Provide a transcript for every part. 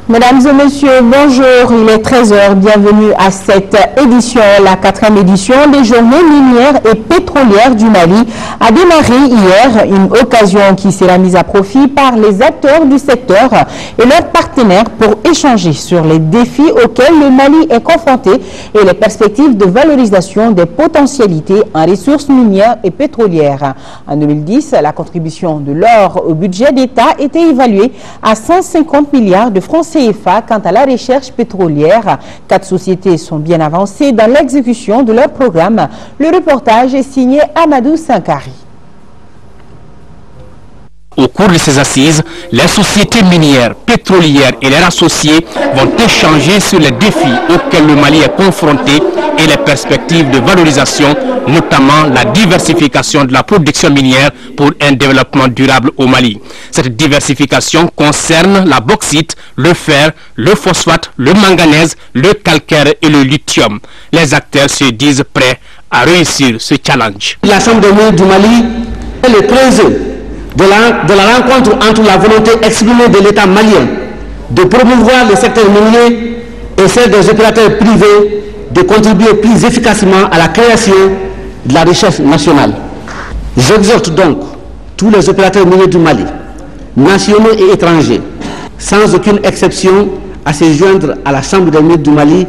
Mesdames et messieurs, bonjour, il est 13h, bienvenue à cette édition, la 4e édition des journées minières et pétrolières du Mali a démarré hier, une occasion qui sera mise à profit par les acteurs du secteur et leurs partenaires pour échanger sur les défis auxquels le Mali est confronté et les perspectives de valorisation des potentialités en ressources minières et pétrolières. En 2010, la contribution de l'or au budget d'État était évaluée à 150 milliards de francs CFA. Quant à la recherche pétrolière, 4 sociétés sont bien avancées dans l'exécution de leur programme. Le reportage est signé Amadou Sankari. Au cours de ces assises, les sociétés minières, pétrolières et leurs associés vont échanger sur les défis auxquels le Mali est confronté et les perspectives de valorisation, notamment la diversification de la production minière pour un développement durable au Mali. Cette diversification concerne la bauxite, le fer, le phosphate, le manganèse, le calcaire et le lithium. Les acteurs se disent prêts à réussir ce challenge. L'Assemblée du Mali est le 13 de la rencontre entre la volonté exprimée de l'État malien de promouvoir le secteur minier et celle des opérateurs privés de contribuer plus efficacement à la création de la recherche nationale. J'exhorte donc tous les opérateurs miniers du Mali, nationaux et étrangers, sans aucune exception, à se joindre à la Chambre des mines du Mali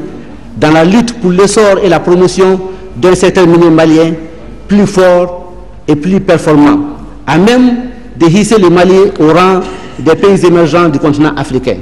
dans la lutte pour l'essor et la promotion d'un secteur minier malien plus fort et plus performant, à même de hisser le Mali au rang des pays émergents du continent africain.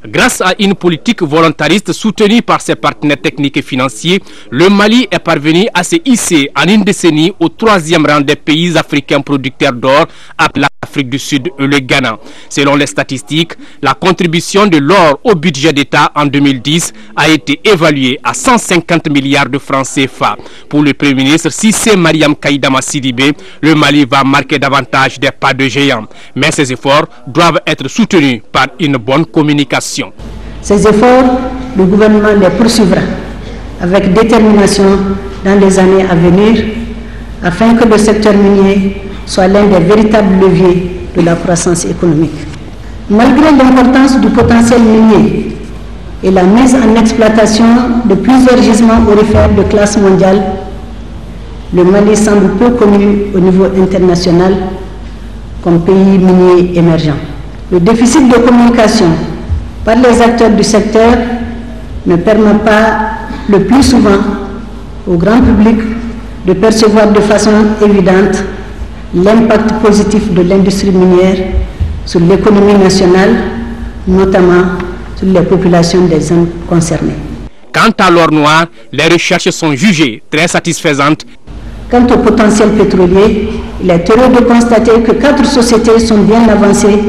Grâce à une politique volontariste soutenue par ses partenaires techniques et financiers, le Mali est parvenu à se hisser en une décennie au 3e rang des pays africains producteurs d'or après l'Afrique du Sud et le Ghana. Selon les statistiques, la contribution de l'or au budget d'État en 2010 a été évaluée à 150 milliards de francs CFA. Pour le Premier ministre Cissé Mariam Kaïdama Sidibé, le Mali va marquer davantage des pas de géant. Mais ces efforts doivent être soutenus par une bonne communication. Ces efforts, le gouvernement les poursuivra avec détermination dans les années à venir afin que le secteur minier soit l'un des véritables leviers de la croissance économique. Malgré l'importance du potentiel minier et la mise en exploitation de plusieurs gisements aurifères de classe mondiale, le Mali semble peu connu au niveau international comme pays minier émergent. Le déficit de communication par les acteurs du secteur ne permet pas le plus souvent au grand public de percevoir de façon évidente l'impact positif de l'industrie minière sur l'économie nationale, notamment sur les populations des zones concernées. Quant à l'or noir, les recherches sont jugées très satisfaisantes. Quant au potentiel pétrolier, il est heureux de constater que 4 sociétés sont bien avancées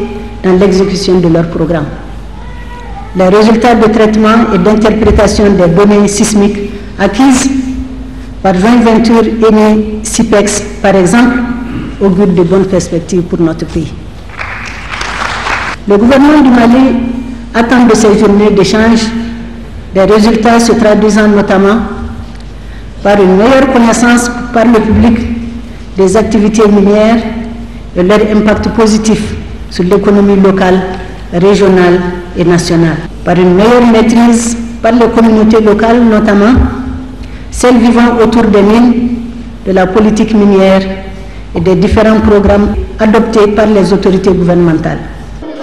dans l'exécution de leur programme. Les résultats de traitement et d'interprétation des données sismiques acquises par Joint Venture et CIPEX, par exemple, augurent de bonnes perspectives pour notre pays. Le gouvernement du Mali attend de ces journées d'échange des résultats se traduisant notamment par une meilleure connaissance par le public des activités minières et leur impact positif sur l'économie locale, régionale et nationale, par une meilleure maîtrise par les communautés locales, notamment celles vivant autour des mines, de la politique minière et des différents programmes adoptés par les autorités gouvernementales.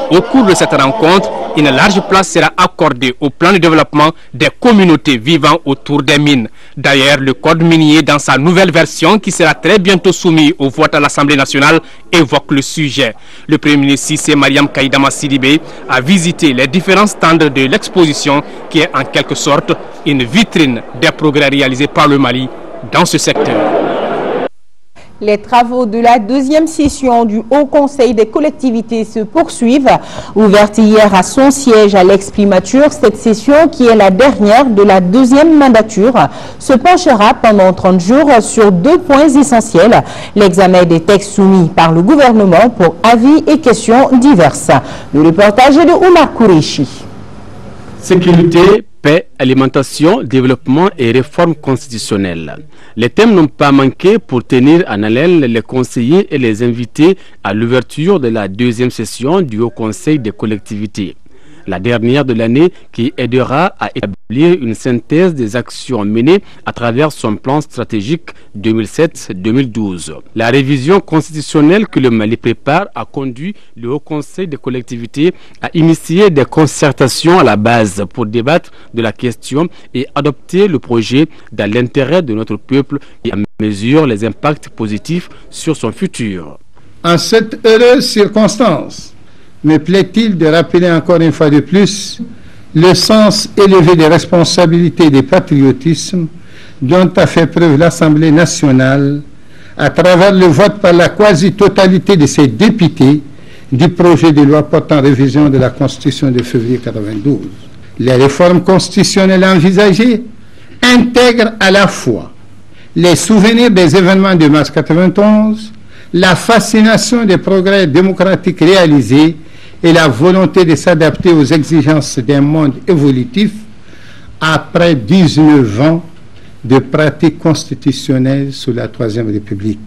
Au cours de cette rencontre, une large place sera accordée au plan de développement des communautés vivant autour des mines. D'ailleurs, le code minier, dans sa nouvelle version, qui sera très bientôt soumis au vote à l'Assemblée nationale, évoque le sujet. Le Premier ministre Cissé Mariam Kaïdama Sidibé a visité les différents stands de l'exposition, qui est en quelque sorte une vitrine des progrès réalisés par le Mali dans ce secteur. Les travaux de la 2e session du Haut Conseil des collectivités se poursuivent. Ouverte hier à son siège à l'ex-primature, cette session, qui est la dernière de la 2e mandature, se penchera pendant 30 jours sur 2 points essentiels. L'examen des textes soumis par le gouvernement pour avis et questions diverses. Le reportage est de Oumar Kourechi. Sécurité, paix, alimentation, développement et réforme constitutionnelle. Les thèmes n'ont pas manqué pour tenir en haleine les conseillers et les invités à l'ouverture de la 2e session du Haut Conseil des collectivités. la dernière de l'année, qui aidera à établir une synthèse des actions menées à travers son plan stratégique 2007-2012. La révision constitutionnelle que le Mali prépare a conduit le Haut Conseil des collectivités à initier des concertations à la base pour débattre de la question et adopter le projet dans l'intérêt de notre peuple et à mesure les impacts positifs sur son futur. En cette heureuse circonstance, me plaît-il de rappeler encore une fois de plus le sens élevé des responsabilités et des patriotismes dont a fait preuve l'Assemblée nationale à travers le vote par la quasi-totalité de ses députés du projet de loi portant révision de la Constitution de février 1992. Les réformes constitutionnelles envisagées intègrent à la fois les souvenirs des événements de mars 1991, la fascination des progrès démocratiques réalisés et la volonté de s'adapter aux exigences d'un monde évolutif après 19 ans de pratiques constitutionnelles sous la Troisième République.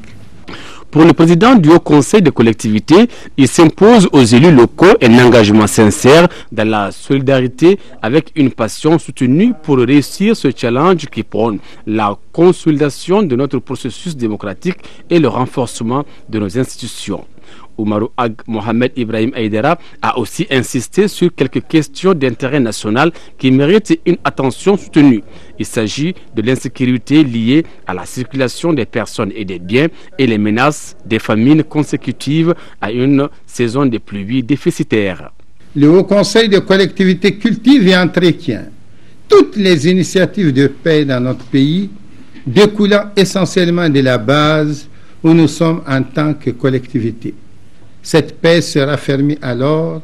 Pour le président du Haut Conseil des collectivités, il s'impose aux élus locaux un engagement sincère dans la solidarité avec une passion soutenue pour réussir ce challenge qui prône la consolidation de notre processus démocratique et le renforcement de nos institutions. Oumarou Ag Mohamed Ibrahim Aïdara a aussi insisté sur quelques questions d'intérêt national qui méritent une attention soutenue. Il s'agit de l'insécurité liée à la circulation des personnes et des biens et les menaces des famines consécutives à une saison de pluies déficitaires. Le Haut Conseil de collectivités cultive et entretient toutes les initiatives de paix dans notre pays, découlant essentiellement de la base où nous sommes en tant que collectivité. Cette paix sera fermée alors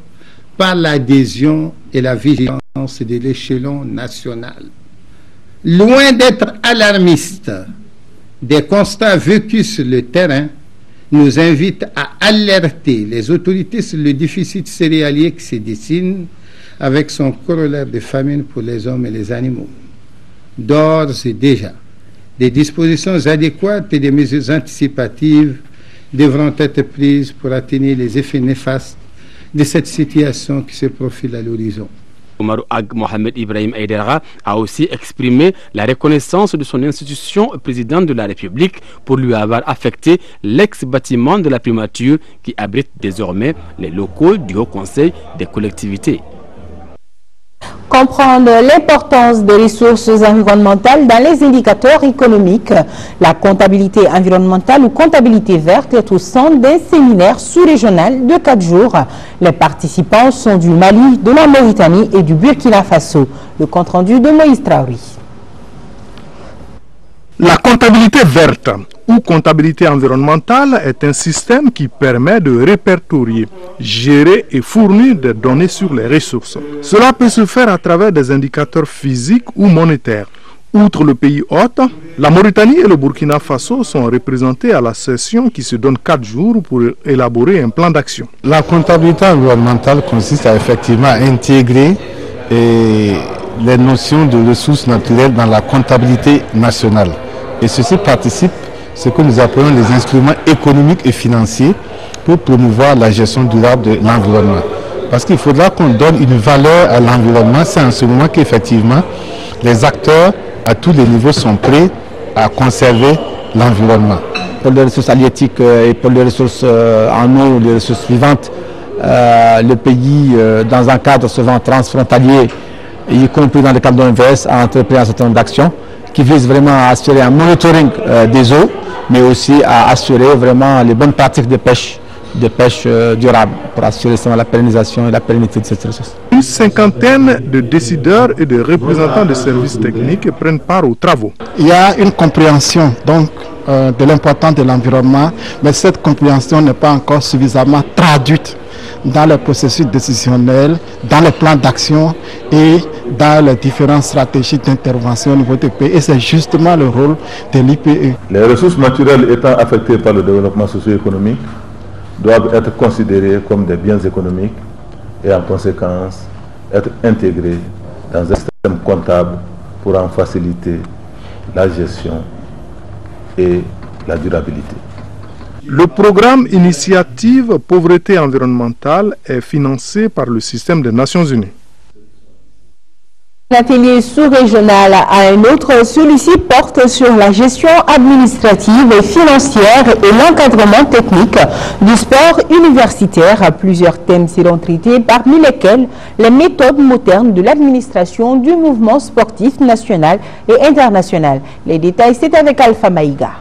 par l'adhésion et la vigilance de l'échelon national. Loin d'être alarmiste, des constats vécus sur le terrain nous invitent à alerter les autorités sur le déficit céréalier qui se dessine avec son corollaire de famine pour les hommes et les animaux. D'ores et déjà, des dispositions adéquates et des mesures anticipatives devront être prises pour atténuer les effets néfastes de cette situation qui se profile à l'horizon. Oumarou Ag Mohamed Ibrahim Aïdara a aussi exprimé la reconnaissance de son institution au président de la République pour lui avoir affecté l'ex-bâtiment de la primature qui abrite désormais les locaux du Haut Conseil des collectivités. Comprendre l'importance des ressources environnementales dans les indicateurs économiques. La comptabilité environnementale ou comptabilité verte est au centre d'un séminaire sous-régional de 4 jours. Les participants sont du Mali, de la Mauritanie et du Burkina Faso. Le compte-rendu de Moïse Traoui. La comptabilité verte ou comptabilité environnementale est un système qui permet de répertorier, gérer et fournir des données sur les ressources. Cela peut se faire à travers des indicateurs physiques ou monétaires. Outre le pays hôte, la Mauritanie et le Burkina Faso sont représentés à la session qui se donne 4 jours pour élaborer un plan d'action. La comptabilité environnementale consiste à effectivement intégrer les notions de ressources naturelles dans la comptabilité nationale. Et ceci participe à ce que nous appelons les instruments économiques et financiers pour promouvoir la gestion durable de l'environnement. Parce qu'il faudra qu'on donne une valeur à l'environnement, c'est en ce moment qu'effectivement les acteurs à tous les niveaux sont prêts à conserver l'environnement. Pour les ressources halieutiques et pour les ressources en eau, les ressources vivantes, le pays, dans un cadre souvent transfrontalier, y compris dans le cadre de l'OMVS, a entrepris un certain nombre d'actions qui visent vraiment à assurer un monitoring des eaux, mais aussi à assurer vraiment les bonnes pratiques de pêche durable, pour assurer la pérennisation et la pérennité de cette ressource. Une cinquantaine de décideurs et de représentants de services techniques prennent part aux travaux. Il y a une compréhension donc de l'importance de l'environnement, mais cette compréhension n'est pas encore suffisamment traduite dans le processus décisionnel, dans les plans d'action et dans les différentes stratégies d'intervention au niveau des pays. Et c'est justement le rôle de l'IPE. Les ressources naturelles étant affectées par le développement socio-économique doivent être considérées comme des biens économiques et en conséquence être intégrées dans un système comptable pour en faciliter la gestion et la durabilité. Le programme Initiative Pauvreté environnementale est financé par le système des Nations Unies. L'atelier sous-régional à un autre, celui-ci porte sur la gestion administrative et financière et l'encadrement technique du sport universitaire. Plusieurs thèmes seront traités, parmi lesquels les méthodes modernes de l'administration du mouvement sportif national et international. Les détails, c'est avec Alpha Maïga.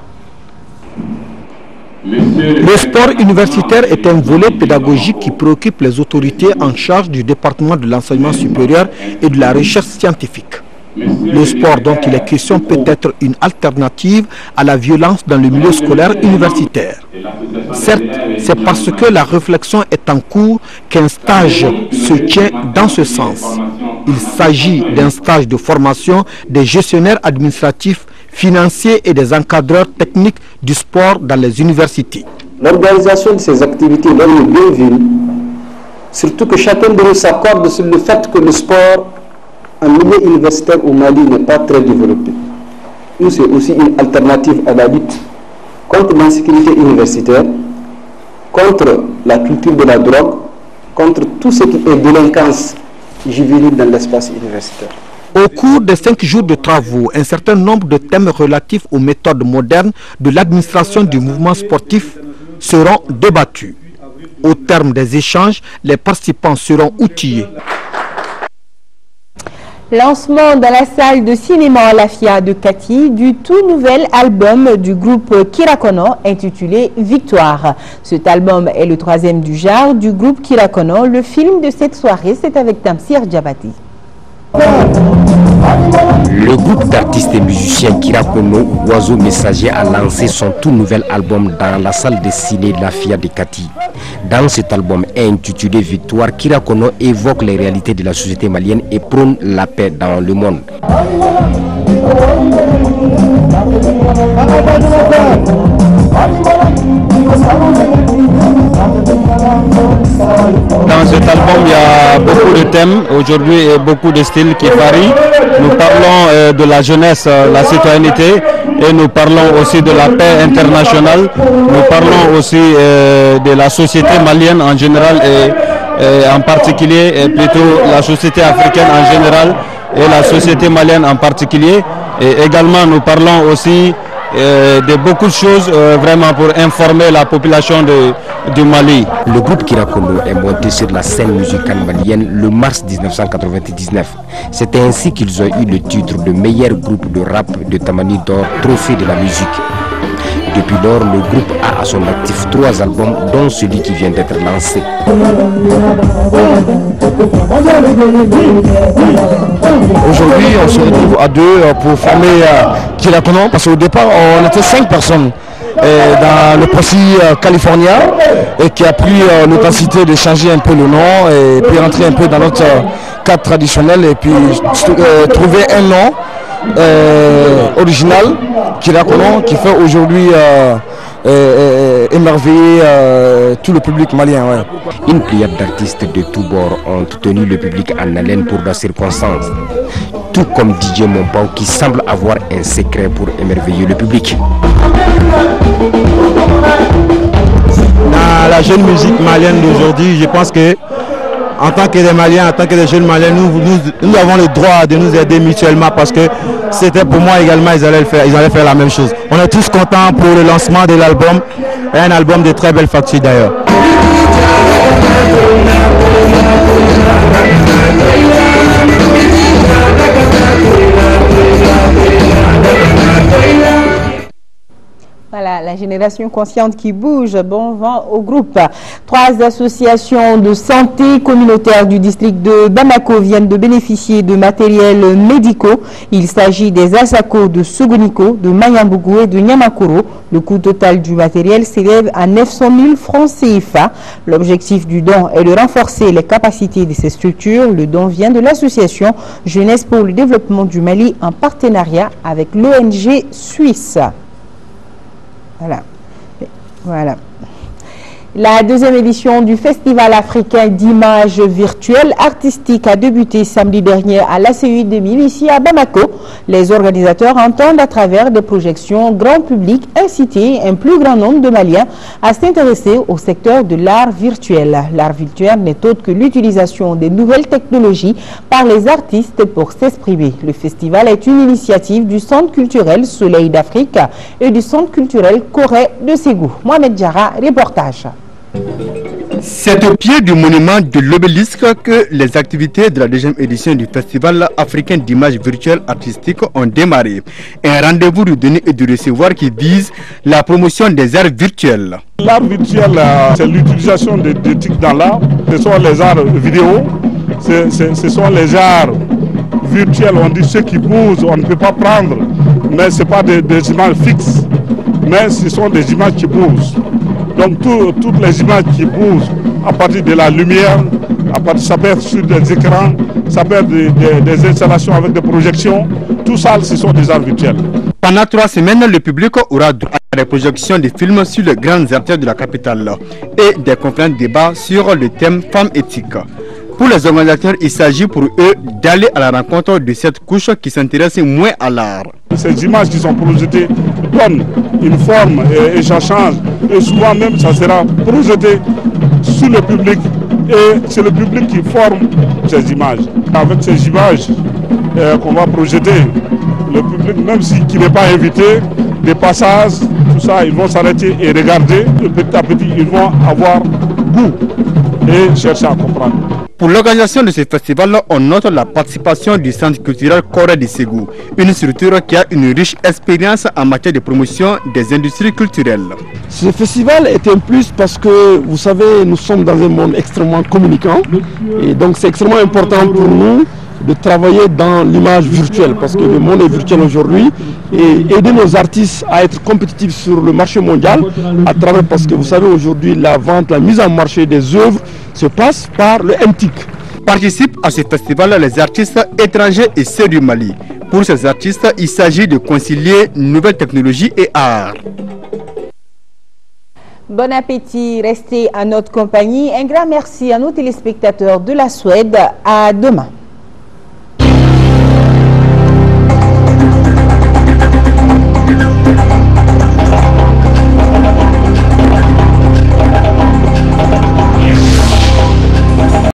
Le sport universitaire est un volet pédagogique qui préoccupe les autorités en charge du département de l'enseignement supérieur et de la recherche scientifique. Le sport dont il est question peut être une alternative à la violence dans le milieu scolaire universitaire. Certes, c'est parce que la réflexion est en cours qu'un stage se tient dans ce sens. Il s'agit d'un stage de formation des gestionnaires administratifs, financiers et des encadreurs techniques du sport dans les universités. L'organisation de ces activités donne une bonne ville, surtout que chacun de nous s'accorde sur le fait que le sport en milieu universitaire au Mali n'est pas très développé. C'est aussi une alternative à la lutte contre l'insécurité universitaire, contre la culture de la drogue, contre tout ce qui est délinquance juvénile dans l'espace universitaire. Au cours des 5 jours de travaux, un certain nombre de thèmes relatifs aux méthodes modernes de l'administration du mouvement sportif seront débattus. Au terme des échanges, les participants seront outillés. Lancement dans la salle de cinéma Lafia de Kati du tout nouvel album du groupe Kirakono intitulé Victoire. Cet album est le 3e du genre du groupe Kirakono. Le film de cette soirée, c'est avec Tamsir Djabati. Le groupe d'artistes et musiciens Kirakono, Oiseau Messager, a lancé son tout nouvel album dans la salle de ciné Lafia de Kati. Dans cet album intitulé Victoire, Kirakono évoque les réalités de la société malienne et prône la paix dans le monde. Dans cet album, il y a beaucoup de thèmes aujourd'hui et beaucoup de styles qui varient. Nous parlons de la jeunesse, la citoyenneté, et nous parlons aussi de la paix internationale. Nous parlons aussi de la société malienne en général et en particulier, et plutôt la société africaine en général et la société malienne en particulier. Et également, nous parlons aussi de beaucoup de choses vraiment pour informer la population du Mali. Le groupe Kirakono est monté sur la scène musicale malienne le mars 1999. C'est ainsi qu'ils ont eu le titre de meilleur groupe de rap de Tamani d'Or, trophée de la musique. Depuis lors, le groupe a à son actif 3 albums, dont celui qui vient d'être lancé. Aujourd'hui, on se retrouve à 2 pour former Kirakono, parce qu'au départ, on était 5 personnes dans le Posse californien, et qui a pris l'opacité de changer un peu le nom et puis rentrer un peu dans notre cadre traditionnel et puis trouver un nom original, Kirakono, qui fait aujourd'hui émerveiller tout le public malien. Ouais. Une pléiade d'artistes de tous bords ont tenu le public en haleine pour la circonstance, tout comme DJ Mompao qui semble avoir un secret pour émerveiller le public. Dans la jeune musique malienne d'aujourd'hui, je pense que en tant que des Maliens, en tant que des jeunes Maliens, nous avons le droit de nous aider mutuellement, parce que c'était pour moi également, ils allaient faire la même chose. On est tous contents pour le lancement de l'album, un album de très belle facture d'ailleurs. Voilà, la génération consciente qui bouge. Bon vent au groupe. 3 associations de santé communautaire du district de Bamako viennent de bénéficier de matériels médicaux. Il s'agit des Asako de Sogoniko, de Mayambougou et de Nyamakoro. Le coût total du matériel s'élève à 900 000 francs CFA. L'objectif du don est de renforcer les capacités de ces structures. Le don vient de l'association Jeunesse pour le développement du Mali en partenariat avec l'ONG suisse. Voilà. La deuxième édition du Festival africain d'images virtuelles artistiques a débuté samedi dernier à l'ACU 2000 ici à Bamako. Les organisateurs entendent à travers des projections grand public inciter un plus grand nombre de Maliens à s'intéresser au secteur de l'art virtuel. L'art virtuel n'est autre que l'utilisation des nouvelles technologies par les artistes pour s'exprimer. Le festival est une initiative du Centre culturel Soleil d'Afrique et du Centre culturel Corée de Ségou. Mohamed Diarra, reportage. C'est au pied du monument de l'obélisque que les activités de la deuxième édition du Festival africain d'images virtuelles artistiques ont démarré. Un rendez-vous du donner et du recevoir qui vise la promotion des arts virtuels. L'art virtuel, c'est l'utilisation de techniques dans l'art. Ce sont les arts vidéo, ce sont les arts virtuels, on dit ceux qui bougent, on ne peut pas prendre, mais ce n'est pas des images fixes, mais ce sont des images qui bougent. Donc toutes les images qui bougent à partir de la lumière, ça peut être sur des écrans, ça peut être des installations avec des projections, tout ça ce sont des arts virtuels. Pendant 3 semaines, le public aura droit à des projections de films sur les grandes artères de la capitale et des conférences débats sur le thème femmes éthiques. Pour les organisateurs, il s'agit pour eux d'aller à la rencontre de cette couche qui s'intéresse moins à l'art. Ces images qui sont projetées donnent une forme et ça change. Et souvent même, ça sera projeté sur le public. Et c'est le public qui forme ces images. Avec ces images qu'on va projeter, le public, même qui n'est pas invité, des passages, tout ça, ils vont s'arrêter et regarder. Et petit à petit, ils vont avoir goût et chercher à comprendre. Pour l'organisation de ce festival, on note la participation du Centre culturel Corée de Ségou, une structure qui a une riche expérience en matière de promotion des industries culturelles. Ce festival est un plus parce que, vous savez, nous sommes dans un monde extrêmement communicant et donc c'est extrêmement important pour nous de travailler dans l'image virtuelle parce que le monde est virtuel aujourd'hui et aider nos artistes à être compétitifs sur le marché mondial à travers, parce que vous savez aujourd'hui la vente, la mise en marché des œuvres se passe par le MTIC. Participent à ce festival les artistes étrangers et ceux du Mali. Pour ces artistes, il s'agit de concilier nouvelles technologies et art. Bon appétit, restez à notre compagnie. Un grand merci à nos téléspectateurs de la Suède. À demain.